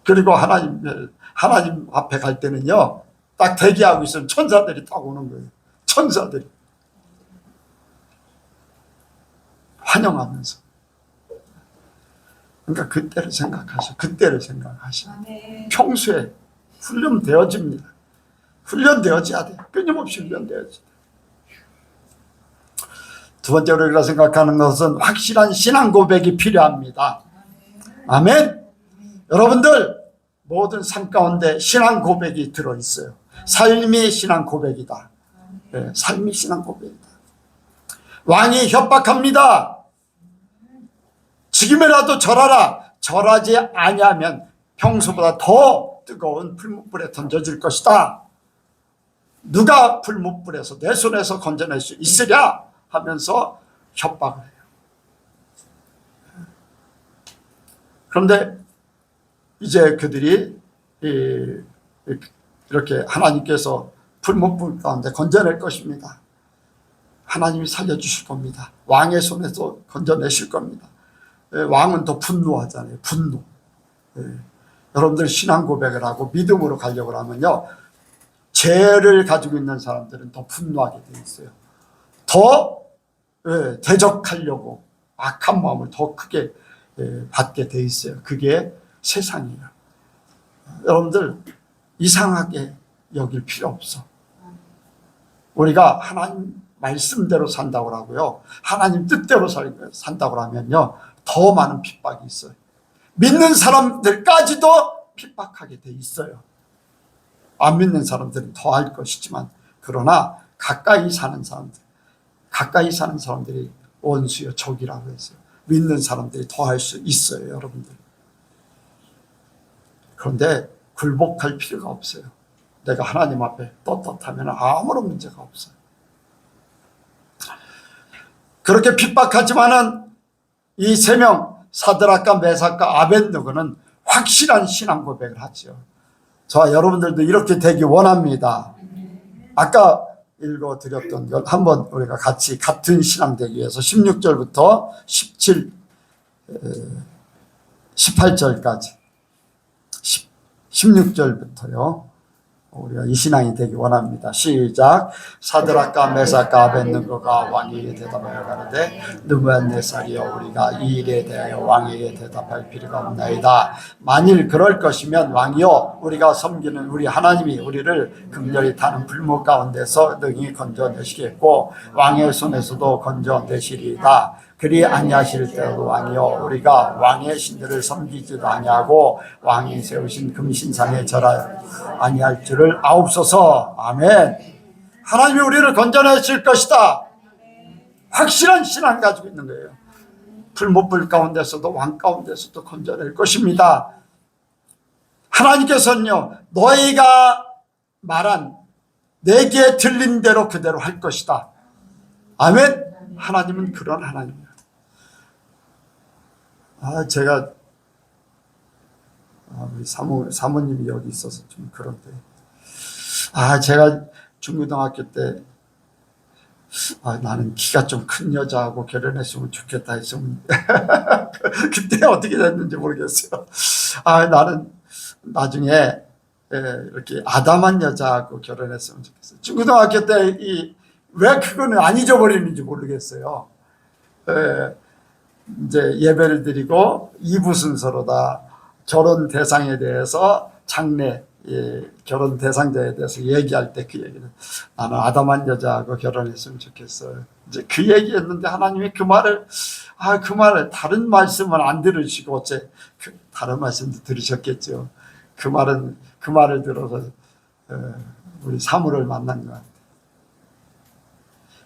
그리고 하나님 앞에 갈 때는요, 딱 대기하고 있으면 천사들이 딱 오는 거예요. 천사들이. 환영하면서. 그러니까 그때를 생각하셔. 그때를 생각하셔. 평소에 훈련되어집니다. 훈련되어져야 돼. 끊임없이 훈련되어져야 돼. 두 번째로 우리가 생각하는 것은 확실한 신앙 고백이 필요합니다. 아멘. 여러분들 모든 삶 가운데 신앙 고백이 들어있어요. 삶이 신앙 고백이다. 네, 삶이 신앙 고백이다. 왕이 협박합니다. 지금이라도 절하라. 절하지 아니하면 평소보다 더 뜨거운 풀무불에 던져질 것이다. 누가 풀무불에서 내 손에서 건져낼 수 있으랴 하면서 협박을 해요. 그런데 이제 그들이 이렇게 하나님께서 풀무불 가운데 건져낼 것입니다. 하나님이 살려주실 겁니다. 왕의 손에서 건져내실 겁니다. 왕은 더 분노하잖아요. 분노. 여러분들 신앙 고백을 하고 믿음으로 가려고 하면요, 죄를 가지고 있는 사람들은 더 분노하게 돼 있어요. 더 대적하려고 악한 마음을 더 크게 받게 돼 있어요. 그게 세상이에요. 여러분들 이상하게 여길 필요 없어. 우리가 하나님 말씀대로 산다고 하고요, 하나님 뜻대로 산다고 하면요, 더 많은 핍박이 있어요. 믿는 사람들까지도 핍박하게 돼 있어요. 안 믿는 사람들은 더 할 것이지만, 그러나 가까이 사는 사람들이 원수요 적이라고 했어요. 믿는 사람들이 더 할 수 있어요, 여러분들. 그런데 굴복할 필요가 없어요. 내가 하나님 앞에 떳떳하면 아무런 문제가 없어요. 그렇게 핍박하지만은 이 세 명 사드락과 메삭과 아벳느고는 확실한 신앙 고백을 하죠. 저와 여러분들도 이렇게 되기 원합니다. 아까 읽어드렸던 것 한번 우리가 같이 같은 신앙 되기 위해서 16절부터 18절까지 16절부터요. 우리가 이 신앙이 되기 원합니다. 시작. 사드락과 메삭과 아벳느고가 왕에게 대답하여 가로되 느부갓네살이여, 우리가 이 일에 대하여 왕에게 대답할 필요가 없나이다. 만일 그럴 것이면 왕이여, 우리가 섬기는 우리 하나님이 우리를 극렬히 타는 불목 가운데서 능히 건져내시겠고 왕의 손에서도 건져내시리이다. 그리 아니하실 때도 왕이여, 우리가 왕의 신들을 섬기지도 아니하고 왕이 세우신 금신상에 절하여 아니할 줄을 아옵소서. 아멘. 하나님이 우리를 건져내실 것이다. 확실한 신앙 가지고 있는 거예요. 불못불 가운데서도 왕 가운데서도 건져낼 것입니다. 하나님께서는요, 너희가 말한 내 귀에 들린 대로 그대로 할 것이다. 아멘. 하나님은 그런 하나님이에요. 제가 우리 사모님이 여기 있어서 좀 그런데, 제가 중고등학교 때 나는 키가 좀 큰 여자하고 결혼했으면 좋겠다 했으면 그때 어떻게 됐는지 모르겠어요. 나는 나중에 이렇게 아담한 여자하고 결혼했으면 좋겠어요. 중고등학교 때 왜 그거는 안 잊어버리는지 모르겠어요. 이제 예배를 드리고 2부 순서로다 결혼 대상에 대해서 장래 결혼 대상자에 대해서 얘기할 때 그 얘기는 나는 아담한 여자하고 결혼했으면 좋겠어요. 이제 그 얘기했는데 하나님이 그 말을 다른 말씀은 안 들으시고 어째 다른 말씀도 들으셨겠죠. 그 말을 들어서 우리 사무를 만난 것 같아요.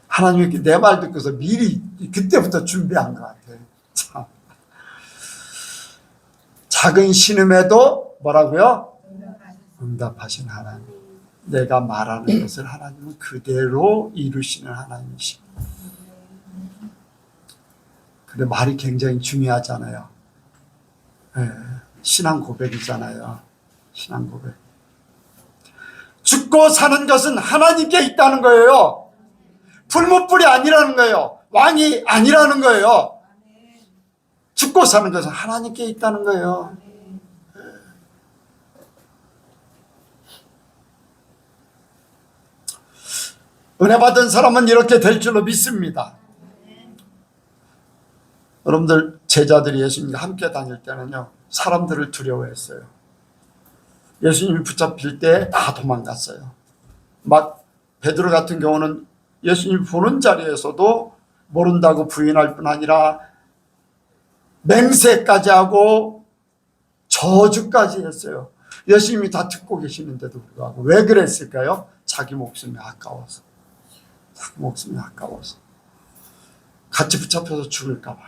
하나님이 내 말 듣고서 미리 그때부터 준비한 것 같아요. 참. 작은 신음에도 뭐라고요? 응답하신 하나님. 내가 말하는 것을 하나님은 그대로 이루시는 하나님이십니다. 근데 말이 굉장히 중요하잖아요. 신앙 고백이잖아요. 신앙 고백. 죽고 사는 것은 하나님께 있다는 거예요. 풀무불이 아니라는 거예요. 왕이 아니라는 거예요. 죽고 사는 것은 하나님께 있다는 거예요. 은혜 받은 사람은 이렇게 될 줄로 믿습니다. 여러분들 제자들이 예수님과 함께 다닐 때는요, 사람들을 두려워했어요. 예수님이 붙잡힐 때 다 도망갔어요. 막 베드로 같은 경우는 예수님 보는 자리에서도 모른다고 부인할 뿐 아니라 맹세까지 하고 저주까지 했어요. 예수님이 다 듣고 계시는데도 불구하고. 왜 그랬을까요? 자기 목숨이 아까워서. 자기 목숨이 아까워서. 같이 붙잡혀서 죽을까 봐.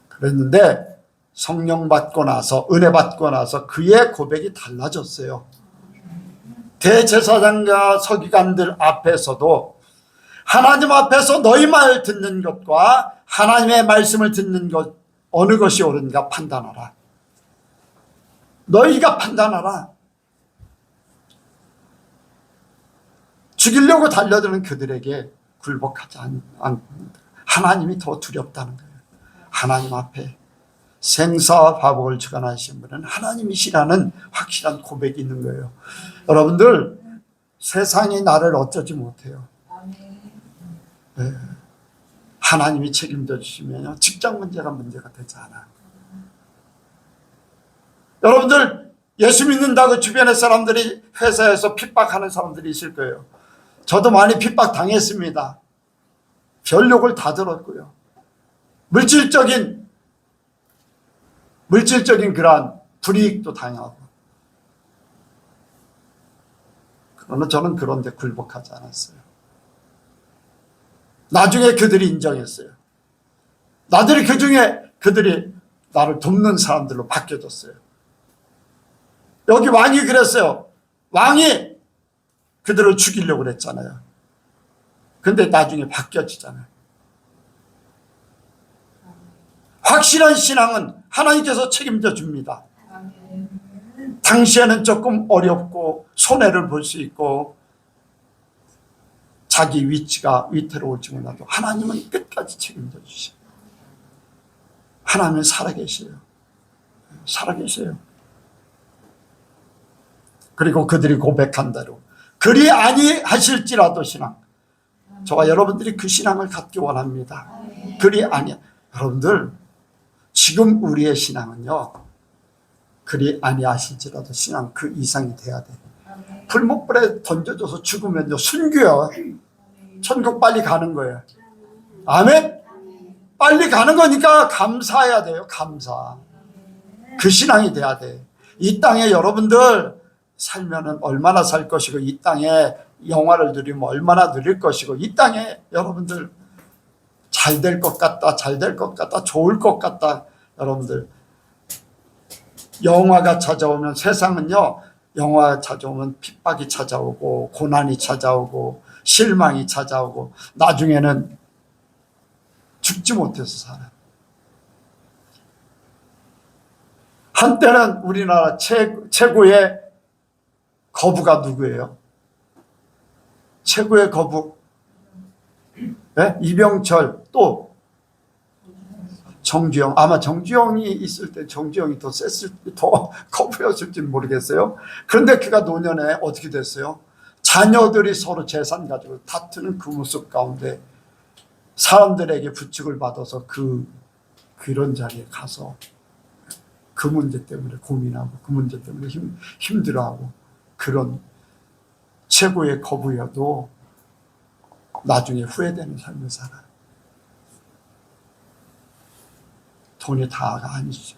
그랬는데 성령 받고 나서, 은혜 받고 나서 그의 고백이 달라졌어요. 대제사장과 서기관들 앞에서도 하나님 앞에서 너희 말 듣는 것과 하나님의 말씀을 듣는 것, 어느 것이 옳은가 판단하라. 너희가 판단하라. 죽이려고 달려드는 그들에게 굴복하지 않습니다. 하나님이 더 두렵다는 거예요. 하나님 앞에 생사와 화복을 주관하신 분은 하나님이시라는 확실한 고백이 있는 거예요. 여러분들, 세상이 나를 어쩌지 못해요. 네. 하나님이 책임져 주시면요, 직장 문제가 되지 않아. 여러분들, 예수 믿는다고 주변의 사람들이, 회사에서 핍박하는 사람들이 있을 거예요. 저도 많이 핍박 당했습니다. 별 욕을 다 들었고요. 물질적인 그러한 불이익도 당하고. 그러나 저는 그런데 굴복하지 않았어요. 나중에 그들이 인정했어요. 나들이 그들이 나를 돕는 사람들로 바뀌어졌어요. 여기 왕이 그랬어요. 왕이 그들을 죽이려고 그랬잖아요. 근데 나중에 바뀌어지잖아요. 확실한 신앙은 하나님께서 책임져 줍니다. 당시에는 조금 어렵고 손해를 볼 수 있고 자기 위태로울지 몰라도 하나님은 끝까지 책임져 주셔요. 하나님은 살아계셔요. 살아계셔요. 그리고 그들이 고백한 대로 그리 아니하실지라도 신앙. 저와 여러분들이 그 신앙을 갖기 원합니다. 그리 아니. 여러분들, 지금 우리의 신앙은요, 그리 아니하실지라도 신앙 그 이상이 돼야 돼. 풀목불에 던져져서 죽으면요, 순교야. 천국 빨리 가는 거예요. 아멘? 빨리 가는 거니까 감사해야 돼요. 감사. 그 신앙이 돼야 돼. 이 땅에 여러분들 살면은 얼마나 살 것이고, 이 땅에 영화를 누리면 얼마나 누릴 것이고, 이 땅에 여러분들 잘 될 것 같다, 좋을 것 같다. 여러분들, 영화가 찾아오면, 세상은요, 영화가 찾아오면 핍박이 찾아오고 고난이 찾아오고 실망이 찾아오고 나중에는 죽지 못해서 살아요. 한때는 우리나라 최고의 거부가 누구예요? 최고의 거부, 네? 이병철, 또 정주영. 아마 정주영이 있을 때 정주영이 더 거부였을지는 모르겠어요. 그런데 그가 노년에 어떻게 됐어요? 자녀들이 서로 재산 가지고 다투는 그 모습 가운데 사람들에게 부축을 받아서 그런 자리에 가서 그 문제 때문에 고민하고 그 문제 때문에 힘들어하고, 그런 최고의 거부여도 나중에 후회되는 삶을 살아요. 돈이 다가 아니죠.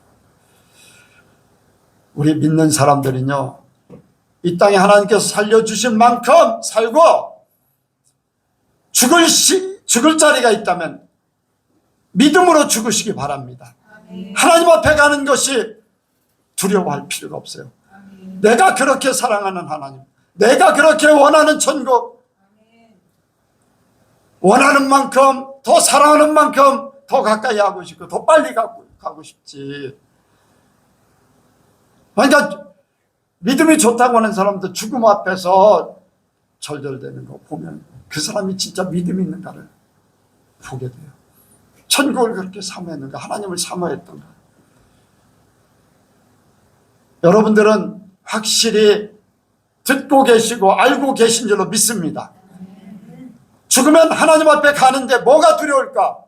우리 믿는 사람들은요, 이 땅에 하나님께서 살려주신 만큼 살고 죽을 자리가 있다면 믿음으로 죽으시기 바랍니다. 하나님 앞에 가는 것이 두려워할 필요가 없어요. 내가 그렇게 사랑하는 하나님, 내가 그렇게 원하는 천국, 원하는 만큼, 더 사랑하는 만큼 더 가까이 하고 싶고 더 빨리 가고 싶지. 그러니까 믿음이 좋다고 하는 사람도 죽음 앞에서 절절되는 거 보면 그 사람이 진짜 믿음이 있는가를 보게 돼요. 천국을 그렇게 사모했는가, 하나님을 사모했던가. 여러분들은 확실히 듣고 계시고 알고 계신 줄로 믿습니다. 죽으면 하나님 앞에 가는데 뭐가 두려울까?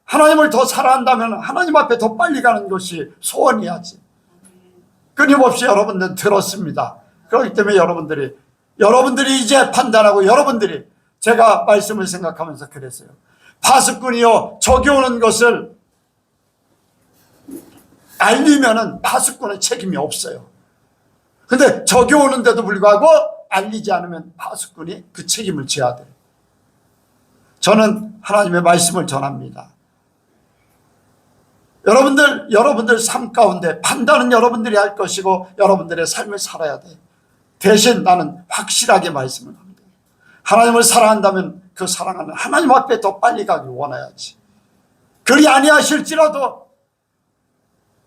하나님을 더 사랑한다면 하나님 앞에 더 빨리 가는 것이 소원이야지. 끊임없이 여러분들은 들었습니다. 그렇기 때문에 여러분들이 이제 판단하고, 여러분들이, 제가 말씀을 생각하면서 그랬어요. 파수꾼이요, 저기 오는 것을 알리면은 파수꾼의 책임이 없어요. 근데 저기 오는데도 불구하고 알리지 않으면 파수꾼이 그 책임을 져야 돼요. 저는 하나님의 말씀을 전합니다. 여러분들 삶 가운데 판단은 여러분들이 할 것이고 여러분들의 삶을 살아야 돼. 대신 나는 확실하게 말씀을 합니다. 하나님을 사랑한다면 그 사랑하는 하나님 앞에 더 빨리 가길 원해야지. 그리 아니하실지라도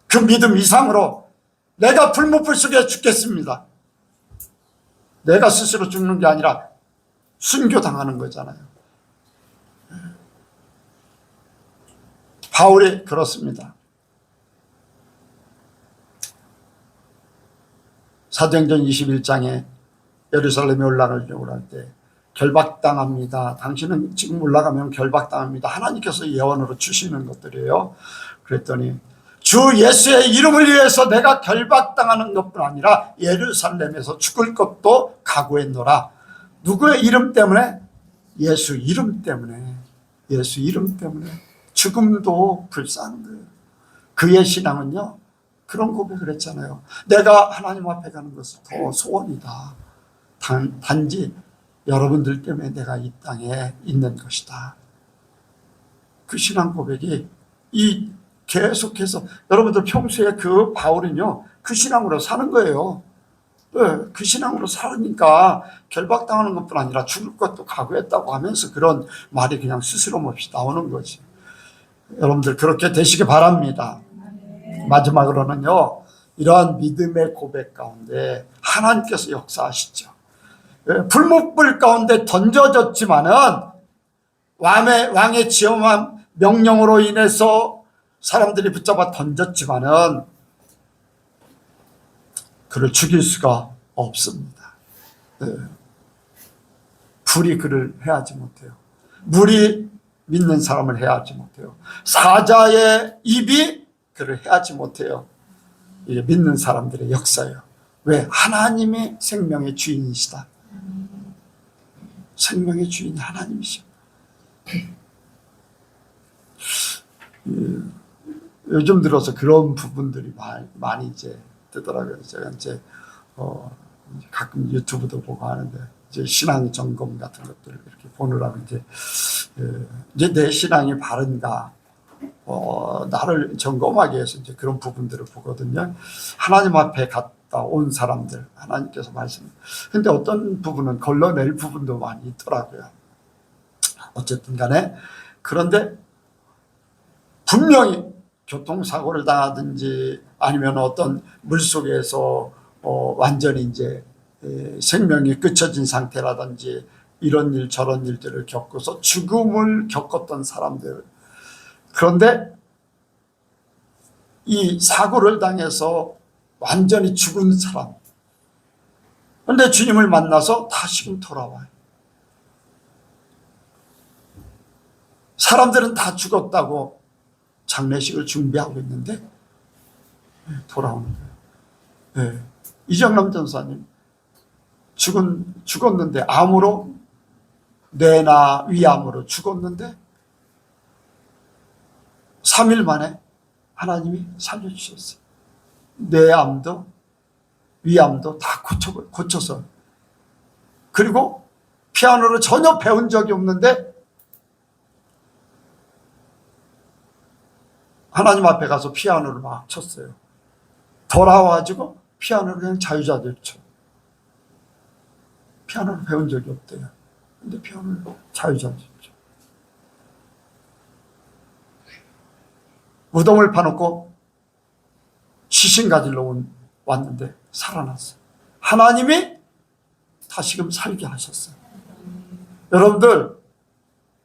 그 믿음 이상으로 내가 불못불 속에 죽겠습니다. 내가 스스로 죽는 게 아니라 순교당하는 거잖아요. 바울이 그렇습니다. 사도행전 21장에 예루살렘에 올라가려고 할 때 결박당합니다. 당신은 지금 올라가면 결박당합니다. 하나님께서 예언으로 주시는 것들이에요. 그랬더니 주 예수의 이름을 위해서 내가 결박당하는 것뿐 아니라 예루살렘에서 죽을 것도 각오했노라. 누구의 이름 때문에? 예수 이름 때문에. 예수 이름 때문에 죽음도 불쌍한 거예요. 그의 신앙은요, 그런 고백을 했잖아요. 내가 하나님 앞에 가는 것은 더 소원이다. 단지 여러분들 때문에 내가 이 땅에 있는 것이다. 그 신앙 고백이 계속해서 여러분들 평소에 그 바울은요, 그 신앙으로 사는 거예요. 그 신앙으로 살으니까 결박당하는 것뿐 아니라 죽을 것도 각오했다고 하면서 그런 말이 그냥 스스럼 없이 나오는 거지. 여러분들 그렇게 되시기 바랍니다. 마지막으로는요, 이러한 믿음의 고백 가운데 하나님께서 역사하시죠. 불못불 가운데 던져졌지만은 왕의 지엄한 명령으로 인해서 사람들이 붙잡아 던졌지만은 그를 죽일 수가 없습니다. 불이 그를 해하지 못해요. 물이 믿는 사람을 해하지 못해요. 사자의 입이 그를 해하지 못해요. 이게 믿는 사람들의 역사예요. 왜? 하나님이 생명의 주인이시다. 생명의 주인 하나님이시오. 요즘 들어서 그런 부분들이 많이 이제 뜨더라고요. 제가 이제 가끔 유튜브도 보고 하는데 이제 신앙 점검 같은 것들을 이렇게 보느라고 이제 내 신앙이 바른가, 나를 점검하기 위해서 이제 그런 부분들을 보거든요. 하나님 앞에 갔다 온 사람들, 하나님께서 말씀. 근데 어떤 부분은 걸러낼 부분도 많이 있더라고요. 어쨌든 간에. 그런데 분명히 교통사고를 당하든지 아니면 어떤 물속에서 완전히 이제 생명이 끊어진 상태라든지 이런 일 저런 일들을 겪어서 죽음을 겪었던 사람들. 그런데 이 사고를 당해서 완전히 죽은 사람, 그런데 주님을 만나서 다시금 돌아와요. 사람들은 다 죽었다고 장례식을 준비하고 있는데 돌아오는 거예요. 네. 이정남 전사님 죽었는데 암으로, 뇌나 위암으로 죽었는데 3일 만에 하나님이 살려주셨어요. 뇌암도 위암도 다 고쳐서. 그리고 피아노를 전혀 배운 적이 없는데 하나님 앞에 가서 피아노를 막 쳤어요. 돌아와가지고 피아노를 그냥 자유자재로 쳐. 피아노를 배운 적이 없대요. 근데 피아노를 자유자재로 쳐. 무덤을 파놓고 시신 가지러 왔는데 살아났어요. 하나님이 다시금 살게 하셨어요. 여러분들,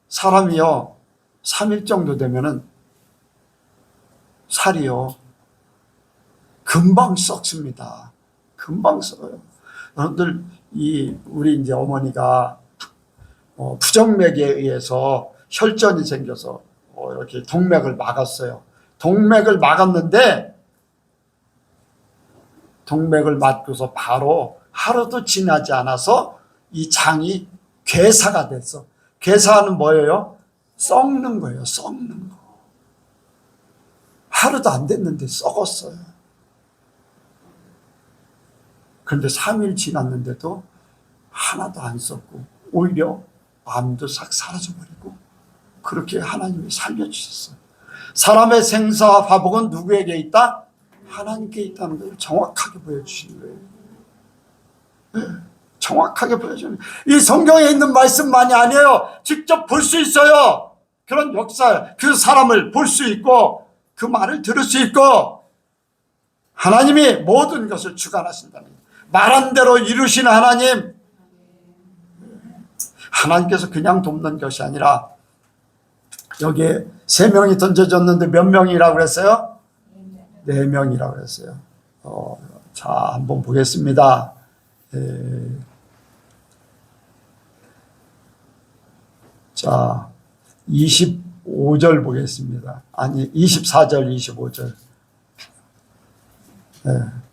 사람이요 3일 정도 되면은 살이요 금방 썩습니다. 금방 썩어요. 여러분들, 우리 이제 어머니가 부정맥에 의해서 혈전이 생겨서 이렇게 동맥을 막았어요. 동맥을 막았는데, 동맥을 막고서 바로 하루도 지나지 않아서 이 장이 괴사가 됐어. 괴사는 뭐예요? 썩는 거예요. 썩는 거. 하루도 안 됐는데 썩었어요. 그런데 3일 지났는데도 하나도 안 썩고 오히려 암도 싹 사라져버리고 그렇게 하나님이 살려주셨어요. 사람의 생사와 화복은 누구에게 있다? 하나님께 있다는 걸 정확하게 보여주시는 거예요. 네, 정확하게 보여주는 거예요. 이 성경에 있는 말씀만이 아니에요. 직접 볼 수 있어요. 그런 역사, 그 사람을 볼 수 있고 그 말을 들을 수 있고 하나님이 모든 것을 주관하신다는 거예요. 말한 대로 이루시는 하나님. 하나님께서 그냥 돕는 것이 아니라 여기에 3명이 던져졌는데 몇 명이라고 그랬어요? 4명이라고 그랬어요. 자, 한번 보겠습니다. 자, 25절 보겠습니다. 아니, 24절, 25절.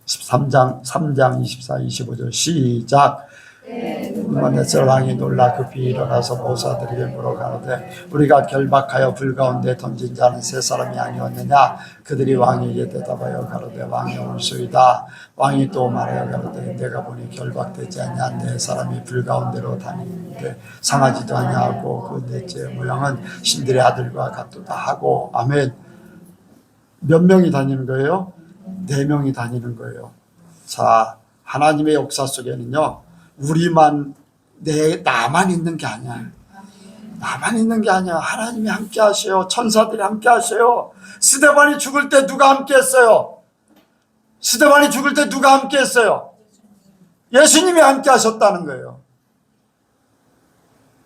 3장 24, 25절 시작. 느부갓네살 왕이 놀라 급히 일어나서 모사들에게 물어가는데 우리가 결박하여 불 가운데 던진 자는 세 사람이 아니었느냐? 그들이 왕에게 대답하여 가로되 왕이 올소이다. 왕이 또 말하여 가로되 내가 보니 결박되지 아니한 네 사람이 불 가운데로 다니는데 상하지도 아니하고 그 넷째 모양은 신들의 아들과 같도다 하고. 아멘. 몇 명이 다니는 거예요? 4명이 다니는 거예요. 자, 하나님의 역사 속에는요 우리만 나만 있는 게 아니야. 나만 있는 게 아니야. 하나님이 함께 하셔요. 천사들이 함께 하셔요. 스데반이 죽을 때 누가 함께 했어요? 스데반이 죽을 때 누가 함께 했어요? 예수님이 함께 하셨다는 거예요.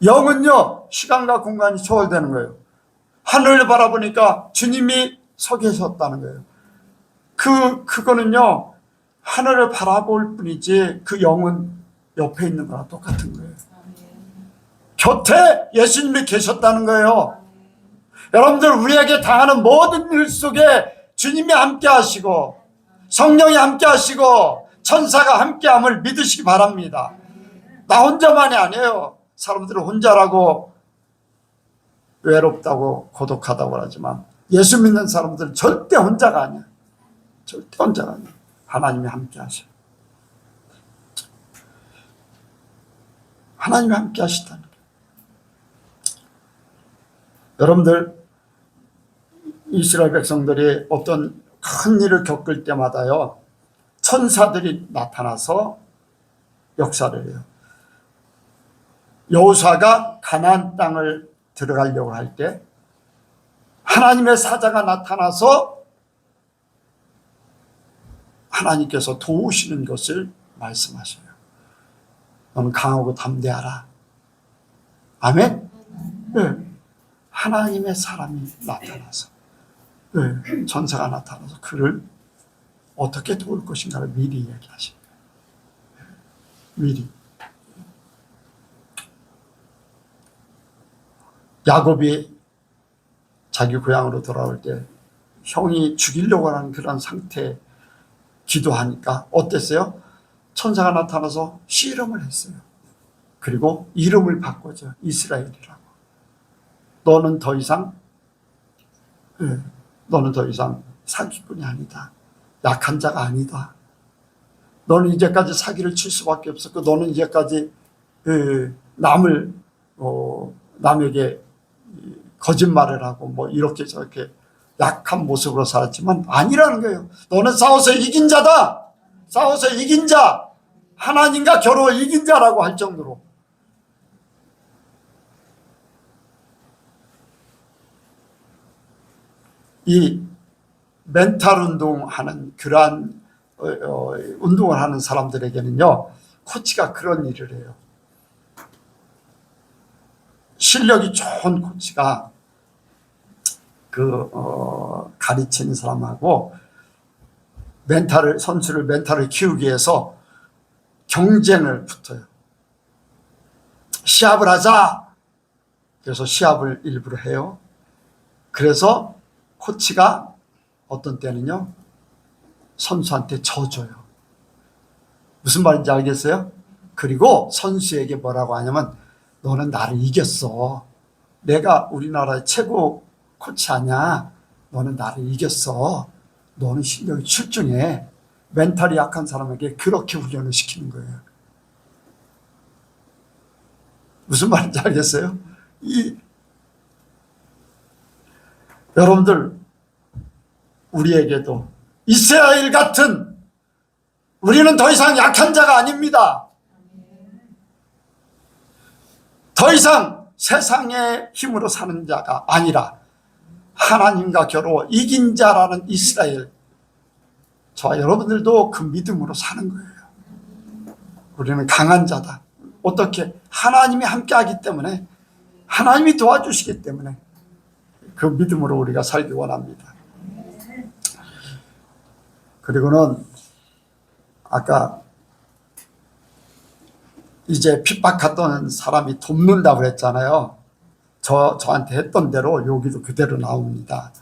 영은요 시간과 공간이 초월되는 거예요. 하늘을 바라보니까 주님이 서 계셨다는 거예요. 그거는요 하늘을 바라볼 뿐이지 그 영은 옆에 있는 거랑 똑같은 거예요. 곁에 예수님이 계셨다는 거예요. 여러분들, 우리에게 당하는 모든 일 속에 주님이 함께 하시고 성령이 함께 하시고 천사가 함께함을 믿으시기 바랍니다. 나 혼자만이 아니에요. 사람들은 혼자라고 외롭다고 고독하다고 하지만 예수 믿는 사람들은 절대 혼자가 아니야. 절대 혼자가 아니야. 하나님이 함께 하셔요. 하나님이 함께 하시다는 거예요. 여러분들, 이스라엘 백성들이 어떤 큰 일을 겪을 때마다요 천사들이 나타나서 역사를 해요. 여호수아가 가나안 땅을 들어가려고 할 때 하나님의 사자가 나타나서 하나님께서 도우시는 것을 말씀하셔요. 너는 강하고 담대하라. 아멘? 네. 하나님의 사람이 나타나서, 네. 천사가 나타나서 그를 어떻게 도울 것인가를 미리 얘기하십니다. 미리. 야곱이 자기 고향으로 돌아올 때 형이 죽이려고 하는 그런 상태에 기도하니까 어땠어요? 천사가 나타나서 씨름을 했어요. 그리고 이름을 바꿔줘. 이스라엘이라고. 너는 더 이상 사기꾼이 아니다. 약한 자가 아니다. 너는 이제까지 사기를 칠 수밖에 없었고 너는 이제까지 남에게 거짓말을 하고 뭐 이렇게 저렇게 약한 모습으로 살았지만 아니라는 거예요. 너는 싸워서 이긴 자다. 싸워서 이긴 자, 하나님과 겨루어 이긴 자라고 할 정도로. 이 멘탈 운동하는 그러한 운동을 하는 사람들에게는요 코치가 그런 일을 해요. 실력이 좋은 코치가 가르치는 사람하고 선수를 멘탈을 키우기 위해서 경쟁을 붙어요. 시합을 하자. 그래서 시합을 일부러 해요. 그래서 코치가 어떤 때는요, 선수한테 져줘요. 무슨 말인지 알겠어요? 그리고 선수에게 뭐라고 하냐면, 너는 나를 이겼어. 내가 우리나라의 최고 코치 아니야. 너는 나를 이겼어. 너는 실력이 출중해. 멘탈이 약한 사람에게 그렇게 훈련을 시키는 거예요. 무슨 말인지 알겠어요? 여러분들, 우리에게도 이스라엘 같은, 우리는 더 이상 약한 자가 아닙니다. 더 이상 세상의 힘으로 사는 자가 아니라 하나님과 겨루어 이긴 자라는 이스라엘, 저와 여러분들도 그 믿음으로 사는 거예요. 우리는 강한 자다. 어떻게? 하나님이 함께하기 때문에, 하나님이 도와주시기 때문에 그 믿음으로 우리가 살기 원합니다. 그리고는 아까 이제 핍박하던 사람이 돕는다고 그랬잖아요. 저한테 했던 대로 여기도 그대로 나옵니다.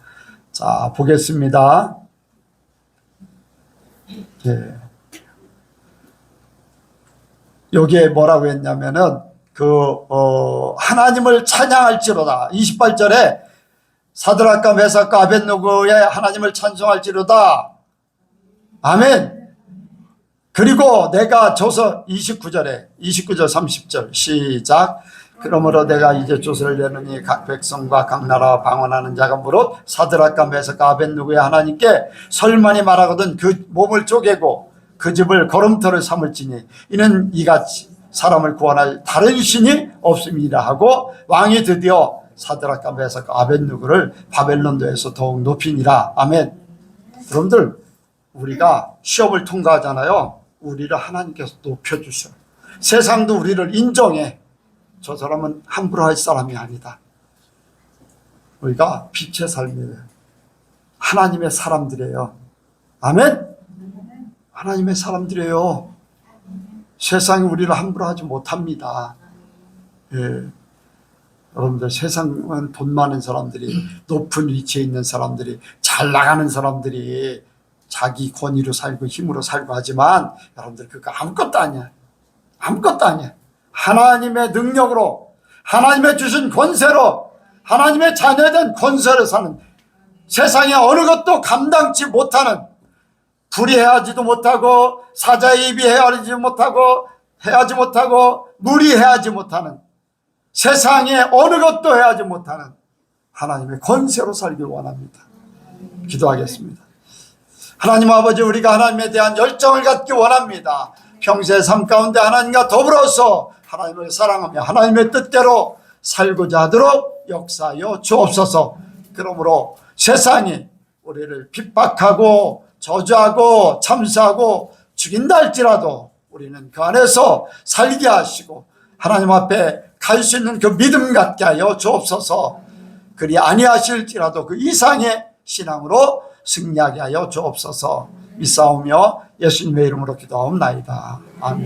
자, 보겠습니다. 예. 여기에 뭐라고 했냐면은 하나님을 찬양할지로다. 28절에 사드락과 메삭과 아벳느고의 하나님을 찬송할지로다. 아멘. 그리고 내가 29절 30절 시작. 그러므로 내가 이제 조서를 내느니 각 백성과 각 나라와 방언하는 자가 무릇 사드락과 메삭과 아벳느고의 하나님께 설만이 말하거든 그 몸을 쪼개고 그 집을 걸음터를 삼을지니 이는 이같이 사람을 구원할 다른 신이 없음이라 하고 왕이 드디어 사드락과 메삭과 아벳느고를 바벨론도에서 더욱 높이니라. 아멘. 여러분들, 우리가 시험을 통과하잖아요. 우리를 하나님께서 높여주셔요. 세상도 우리를 인정해. 저 사람은 함부로 할 사람이 아니다. 우리가 빛의 삶이에요. 하나님의 사람들이에요. 아멘. 하나님의 사람들이에요. 세상이 우리를 함부로 하지 못합니다. 예. 여러분들, 세상은 돈 많은 사람들이, 높은 위치에 있는 사람들이, 잘 나가는 사람들이 자기 권위로 살고 힘으로 살고 하지만 여러분들, 그거 아무것도 아니야. 아무것도 아니야. 하나님의 능력으로, 하나님의 주신 권세로, 하나님의 자녀된 권세로 사는, 세상에 어느 것도 감당치 못하는, 불의해하지도 못하고 사자의 입이 헤아리지 못하고 해하지 못하고 무리해하지 못하는, 세상에 어느 것도 해하지 못하는 하나님의 권세로 살길 원합니다. 기도하겠습니다. 하나님 아버지, 우리가 하나님에 대한 열정을 갖기 원합니다. 평소의 삶 가운데 하나님과 더불어서 하나님을 사랑하며 하나님의 뜻대로 살고자 하도록 역사하여 주옵소서. 그러므로 세상이 우리를 핍박하고 저주하고 참수하고 죽인다 할지라도 우리는 그 안에서 살게 하시고 하나님 앞에 갈 수 있는 그 믿음 갖게 하여 주옵소서. 그리 아니하실지라도 그 이상의 신앙으로 승리하게 하여 주옵소서. 믿사오며 예수님의 이름으로 기도하옵나이다. 아멘.